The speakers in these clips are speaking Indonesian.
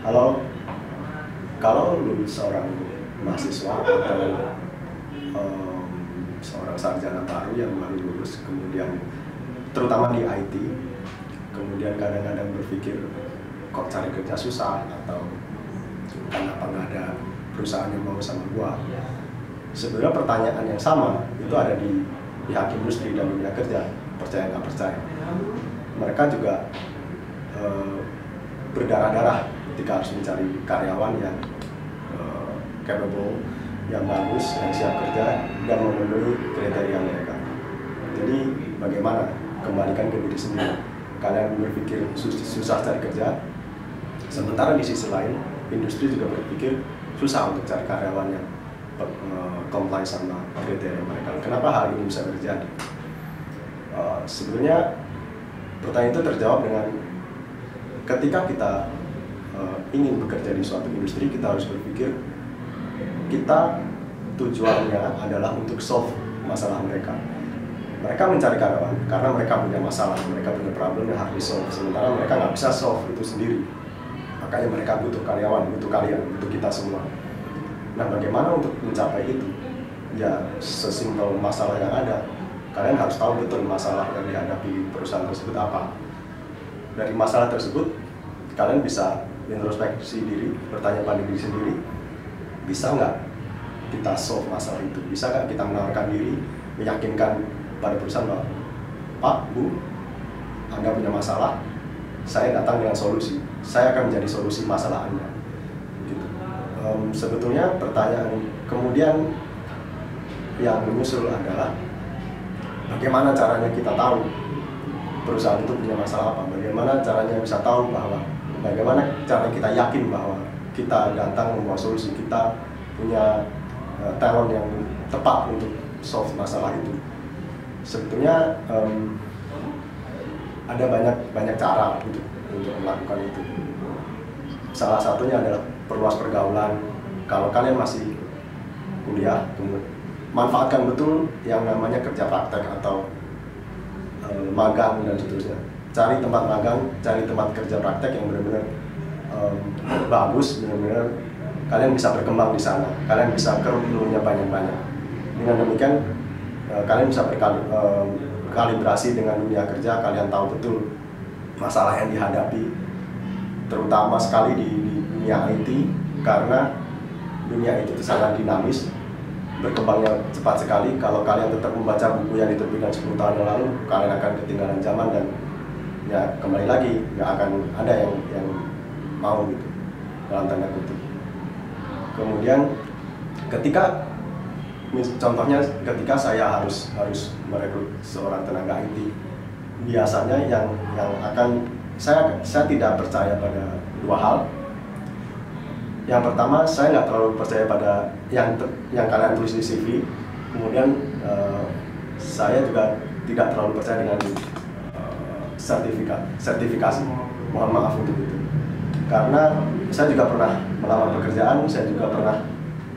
Kalau kalau lu seorang mahasiswa atau seorang sarjana baru yang baru lulus, kemudian terutama di IT, kemudian kadang-kadang berpikir kok cari kerja susah atau kenapa nggak ada perusahaan yang mau sama gua. Sebenarnya pertanyaan yang sama itu ada di pihak industri dan dunia kerja, percaya nggak percaya. Mereka juga berdarah-darah ketika harus mencari karyawan yang capable, yang bagus, yang siap kerja dan memenuhi kriteria mereka. Jadi bagaimana? Kembalikan ke diri sendiri. Kalian berpikir susah cari kerja, sementara di sisi lain industri juga berpikir susah untuk cari karyawan yang comply sama kriteria mereka. Kenapa hal ini bisa terjadi? Sebenarnya pertanyaan itu terjawab dengan ketika kita ingin bekerja di suatu industri, kita harus berpikir kita tujuannya adalah untuk solve masalah mereka. Mereka mencari karyawan karena mereka punya masalah, mereka punya problem yang harus di-solve. Sementara mereka nggak bisa solve itu sendiri. Makanya mereka butuh karyawan, butuh kalian, butuh kita semua. Nah, bagaimana untuk mencapai itu? Ya, sesimpel masalah yang ada. Kalian harus tahu betul masalah yang dihadapi perusahaan tersebut apa. Dari masalah tersebut, kalian bisa introspeksi diri, bertanya pada diri sendiri, bisa nggak kita solve masalah itu? Bisa nggak kita menawarkan diri, meyakinkan pada perusahaan bahwa Pak, Bu, Anda punya masalah, saya datang dengan solusi, saya akan menjadi solusi masalah Anda. Gitu. Sebetulnya pertanyaan kemudian yang menyusul adalah bagaimana caranya kita tahu perusahaan itu punya masalah apa? Bagaimana caranya bisa tahu bahwa bagaimana cara kita yakin bahwa kita datang membawa solusi, kita punya talent yang tepat untuk solve masalah itu. Sebetulnya ada banyak cara untuk melakukan itu. Salah satunya adalah perluas pergaulan. Kalau kalian masih kuliah, manfaatkan betul yang namanya kerja praktek atau magang dan seterusnya. Cari tempat magang, cari tempat kerja praktek yang benar-benar bagus, benar-benar kalian bisa berkembang di sana, kalian bisa keruk ilmunya banyak-banyak. Dengan demikian kalian bisa berkalibrasi dengan dunia kerja, kalian tahu betul masalah yang dihadapi, terutama sekali di dunia IT, karena dunia itu sangat dinamis, berkembangnya cepat sekali. Kalau kalian tetap membaca buku yang diterbitkan 10 tahun yang lalu, kalian akan ketinggalan zaman dan ya kembali lagi nggak akan ada yang mau gitu, dalam tanda kutip. Kemudian contohnya ketika saya harus merekrut seorang tenaga IT, biasanya yang akan saya tidak percaya pada dua hal. Yang pertama, saya nggak terlalu percaya pada yang kalian tulis di CV. Kemudian saya juga tidak terlalu percaya dengan sertifikasi. Mohon maaf untuk itu. Karena saya juga pernah melamar pekerjaan, saya juga pernah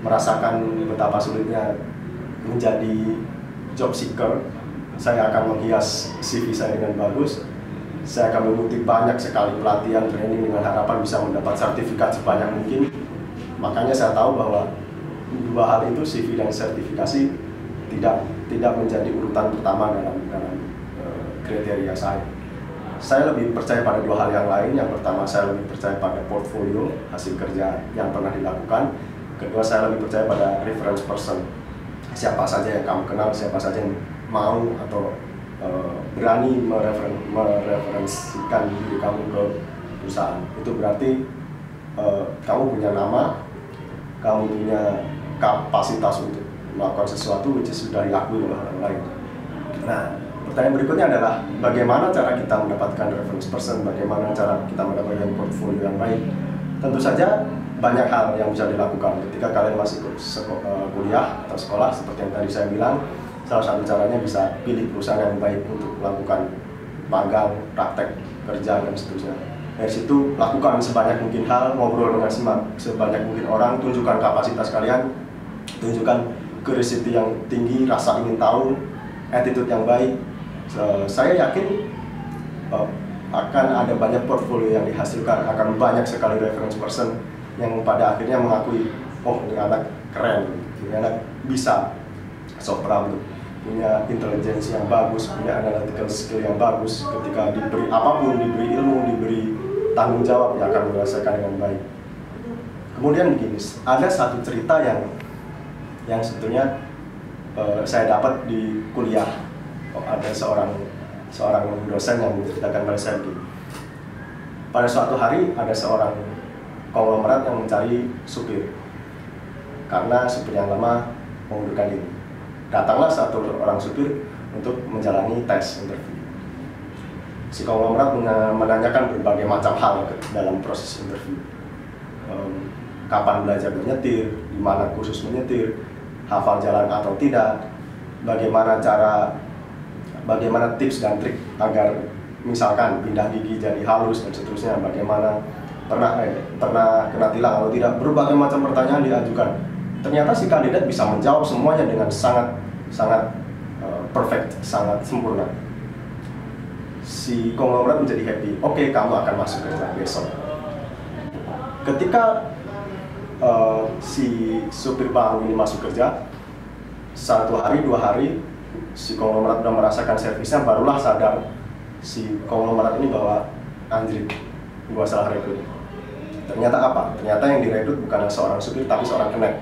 merasakan betapa sulitnya menjadi job seeker. Saya akan menghias CV saya dengan bagus. Saya akan mengikuti banyak sekali pelatihan, training dengan harapan bisa mendapat sertifikat sebanyak mungkin. Makanya saya tahu bahwa dua hal itu, CV dan sertifikasi, tidak menjadi urutan pertama dalam kriteria saya. Saya lebih percaya pada dua hal yang lain. Yang pertama, saya lebih percaya pada portfolio hasil kerja yang pernah dilakukan. Kedua, saya lebih percaya pada reference person. Siapa saja yang kamu kenal, siapa saja yang mau atau berani mereferensikan diri kamu ke perusahaan. Itu berarti kamu punya nama, kamu punya kapasitas untuk melakukan sesuatu which is sudah diakui oleh orang lain. Nah, pertanyaan berikutnya adalah bagaimana cara kita mendapatkan reference person, bagaimana cara kita mendapatkan portfolio yang baik. Tentu saja banyak hal yang bisa dilakukan ketika kalian masih kuliah atau sekolah. Seperti yang tadi saya bilang, salah satu caranya bisa pilih perusahaan yang baik untuk melakukan magang, praktek kerja dan seterusnya. Dari situ lakukan sebanyak mungkin hal, ngobrol dengan sebanyak mungkin orang, tunjukkan kapasitas kalian, tunjukkan curiosity yang tinggi, rasa ingin tahu, attitude yang baik. Saya yakin akan ada banyak portfolio yang dihasilkan, akan banyak sekali reference person yang pada akhirnya mengakui, oh ini anak keren, ini anak bisa sopra, punya intelijensi yang bagus, punya analytical skill yang bagus. Ketika diberi apapun, diberi ilmu, diberi tanggung jawab, dia akan menyelesaikan dengan baik. Kemudian begini, ada satu cerita yang sebetulnya saya dapat di kuliah. Ada seorang dosen yang menceritakan pada saya begini. Pada suatu hari ada seorang konglomerat yang mencari supir karena supir yang lama mengundurkan diri. Datanglah satu orang supir untuk menjalani tes interview. Si konglomerat menanyakan berbagai macam hal dalam proses interview. Kapan belajar menyetir, di mana kursus menyetir, hafal jalan atau tidak, bagaimana tips dan trik agar misalkan pindah gigi jadi halus dan seterusnya, bagaimana pernah kena tilang atau tidak, berbagai macam pertanyaan diajukan. Ternyata si kandidat bisa menjawab semuanya dengan sangat perfect, sangat sempurna. Si konglomerat menjadi happy. Oke, kamu akan masuk kerja besok. Ketika si supir baru ini masuk kerja, 1 hari 2 hari si konglomerat sudah merasakan servisnya, barulah sadar si konglomerat ini bahwa anjir, gua salah rekrut. Ternyata apa? Ternyata yang direkrut bukan seorang supir tapi seorang kenek.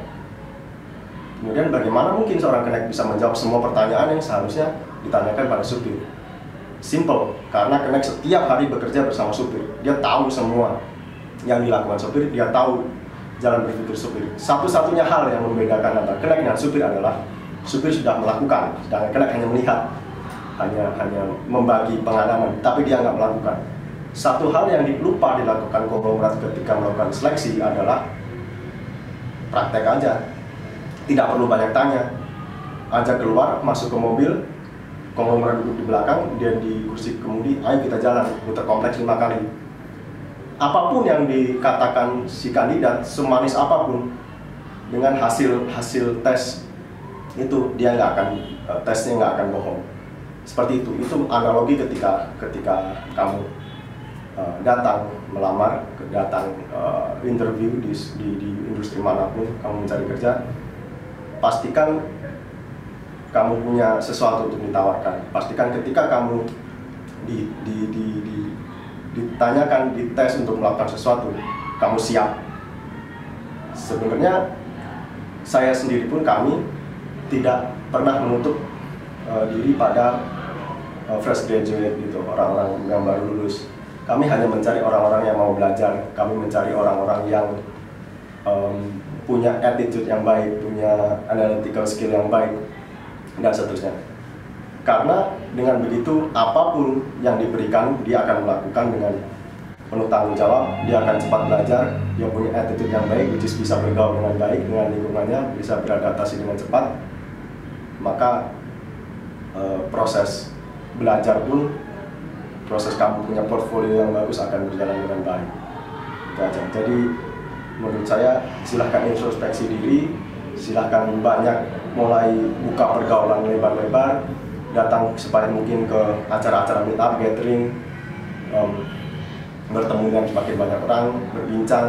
Kemudian bagaimana mungkin seorang kenek bisa menjawab semua pertanyaan yang seharusnya ditanyakan pada supir? Simple, karena kenek setiap hari bekerja bersama supir. Dia tahu semua yang dilakukan supir, dia tahu jalan berpikir supir. Satu-satunya hal yang membedakan antara kenek dan supir adalah supir sudah melakukan, sedangkan kenek hanya melihat, hanya membagi pengalaman, tapi dia nggak melakukan. Satu hal yang lupa dilakukan konglomerat ketika melakukan seleksi adalah praktek aja. Tidak perlu banyak tanya, ajak keluar, masuk ke mobil, konglomerat duduk di belakang, dia di kursi kemudi, ayo kita jalan, muter kompleks 5 kali. Apapun yang dikatakan si kandidat, semanis apapun, dengan hasil tes itu dia nggak akan, tesnya nggak akan bohong. Seperti itu analogi ketika kamu datang melamar, datang interview di industri manapun kamu mencari kerja, pastikan kamu punya sesuatu untuk ditawarkan. Pastikan ketika kamu ditanyakan, dites untuk melakukan sesuatu, kamu siap. Sebenarnya saya sendiri pun, kami tidak pernah menutup diri pada fresh graduate gitu, orang-orang yang baru lulus. Kami hanya mencari orang-orang yang mau belajar, kami mencari orang-orang yang punya attitude yang baik, punya analytical skill yang baik, dan seterusnya. Karena dengan begitu, apapun yang diberikan, dia akan melakukan dengan penuh tanggung jawab, dia akan cepat belajar, dia punya attitude yang baik, which is bisa bergaul dengan baik dengan lingkungannya, bisa beradaptasi dengan cepat. Maka proses belajar pun, proses kamu punya portfolio yang bagus akan berjalan dengan baik. Itu aja. Jadi menurut saya, silahkan introspeksi diri, silahkan banyak mulai buka pergaulan lebar-lebar, datang sebanyak mungkin ke acara-acara meet up, gathering, bertemu dengan semakin banyak orang, berbincang,